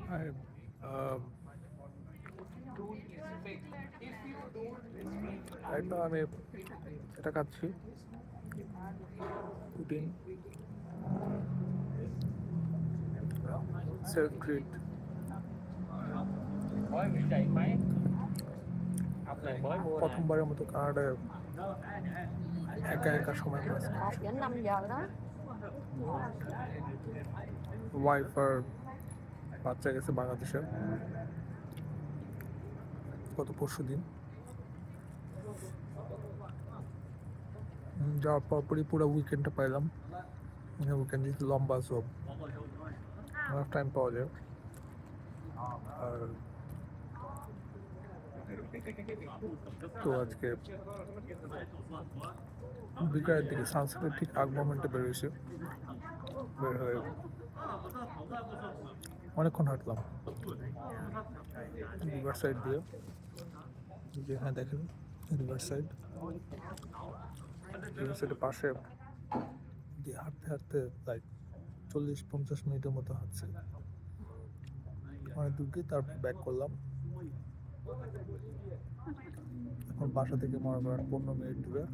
I, right now আমি এটা খাচ্ছি পুডিং সেলফ ট্রিট। প্রথমবারের মতো কানাডায় একা একা সময় পাস করছি। Đến 5 giờ đó. ওয়াইফ আর বাচ্চা গেছে বাংলাদেশে গত পরশু দিন। যাওয়ার পরপরই পুরো উইকেন্ডটা পাইলাম। উইকেন্ড যেহেতু লম্বা, সব অনেক টাইম পাওয়া যায়। আর তো আজকে বিকালের দিকে সানসেটের ঠিক আগ মোমেন্টে বেরোয়েছে, বের হয়ে অনেকক্ষণ হাঁটলাম রিভার সাইড দিয়ে, যেখানে দেখেন রিভার সাইডের পাশে দিয়ে হাঁটতে হাঁটতে লাইক 40-50 মিনিটের মতো হাঁটছে, অনেক দূর গিয়ে তারপর ব্যাক করলাম। এখন বাসা থেকে মনে করেন 15 মিনিট দূরে।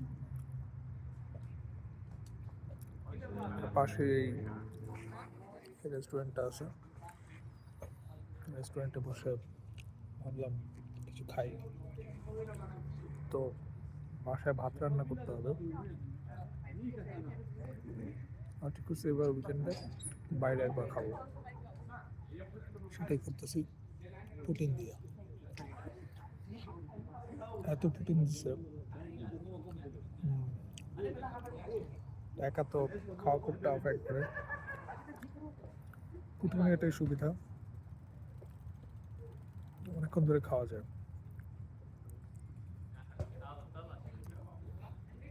পাশে এই রেস্টুরেন্টটা আছে, রেস্টুরেন্টে বসে ভাবলাম কিছু খাই। তো বাসায় ভাত রান্না করতে হবে, আর ঠিক করছি এবার উইকেন্ডে বাইরে একবার খাবো, সেটাই করতেছি প্রোটিন দিয়ে। এত প্রোটিন দিচ্ছে, একা তো খাওয়া খুব টাফ একবারে। প্রোটিনের এটাই সুবিধা, অনেকক্ষণ ধরে খাওয়া যায়,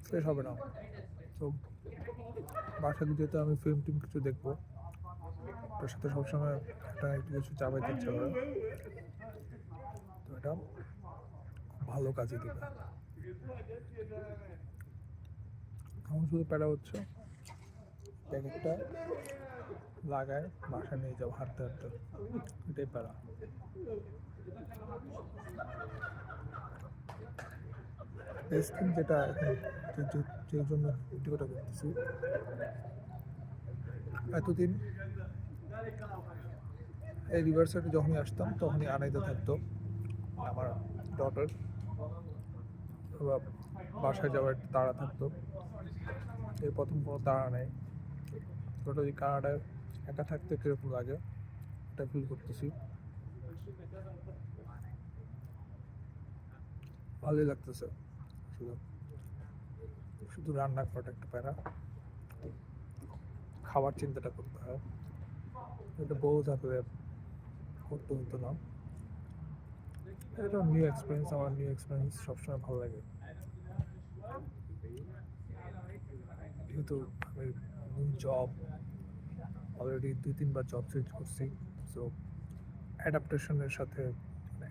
শেষ হবে না। তো বাসা যেতে আমি ফিল্ম টিম কিছু দেখবো, তার সাথে সবসময় একটা একটু কিছু চাপাইতে ইচ্ছা করে, তো এটা ভালো কাজে দেবে। আমার শুধু প্যারা হচ্ছে প্যাকেটটা লাগায় বাসা নিয়ে যাবো হাঁটতে হাঁটতে, এটাই প্যারা। স্কিন যেটা যেই জন্য ভিডিওটা করতেছি, এতদিন এই রিভার সাইডে যখনই আসতাম তখনই আনাইতে থাকতো আমার ডটার, বাসায় যাওয়ার তাড়া থাকতো। এই প্রথম কোনো তাড়া নেই, টোটালি কানাডায় একা থাকতে কীরকম লাগে এটা ফিল করতেছি, ভালোই লাগতেছে। শুধু শুধু রান্না করাটা একটা প্যারা, খাবার চিন্তাটা করতে হয়, এটা বউ থাকলে করতে হতো না। এটা নিউ এক্সপিরিয়েন্স, আমার নিউ এক্সপিরিয়েন্স সবসময় ভালো লাগে। যেহেতু আমি নিউ জব অলরেডি 2-3বার জব চেঞ্জ করছি, সো অ্যাডাপ্টেশনের সাথে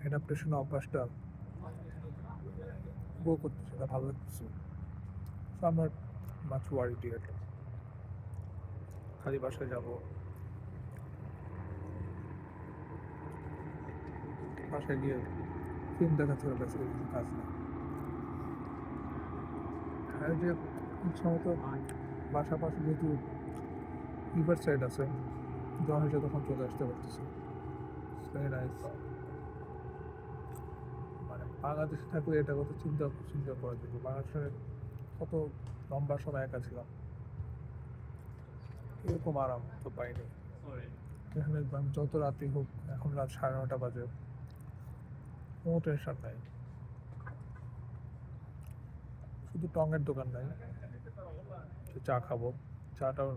অ্যাডাপ্টেশন অভ্যাসটা গো করতেছে, এটা ভালো লাগতেছে। সো আমার মাছ ওয়ারিটি এটা, খালি বাসায় যাবো, বাসায় গিয়ে ফিল্ম দেখা ছাড়া ব্যাস কিছু কাজ নেই। আর যে ইচ্ছা মতো বাসা পাশে যেহেতু রিভার সাইড আছে, যখন ইচ্ছা তখন চলে আসতে পারতেছি, ভেরি নাইস। মানে বাংলাদেশে থাকলে এটা কথা চিন্তা চিন্তা করা যেত, বাংলাদেশে কত লম্বা সময় একা ছিলাম, এরকম আরাম তো পাইনি। এখানে যত রাতই হোক, এখন রাত 9:30 বাজে, কোনো টেনশন নাই। শুধু টঙের দোকান নাই, চা খাবো, চাটাও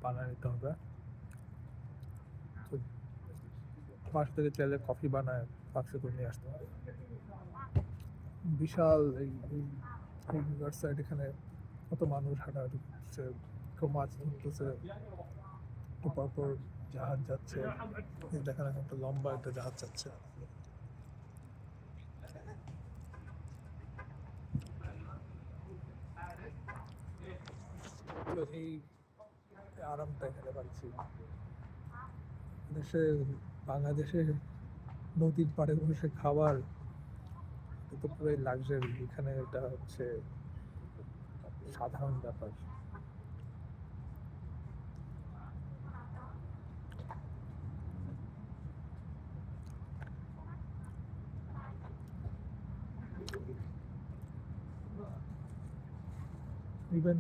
বানিয়ে নিতে হবে। তো বাসা থেকে চাইলে কফি বানায় বাক্সে করে নিয়ে আসতে হবে। বিশাল এই রিভার সাইড, এখানে কত মানুষ হাঁটাহাঁটি করছে, কেউ মাছ ধরতেছে, একটু পরপর জাহাজ যাচ্ছে, দেখেন একটা লম্বা একটা জাহাজ যাচ্ছে। তো এই আরামটা এখানে পাচ্ছি। দেশে বাংলাদেশে নদীর পাড়ে বসে খাবার, এটা তো পুরোই লাক্সারি। এখানে এটা হচ্ছে সাধারণ ব্যাপার। ইভেন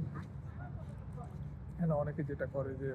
এখানে অনেকে যেটা করে যে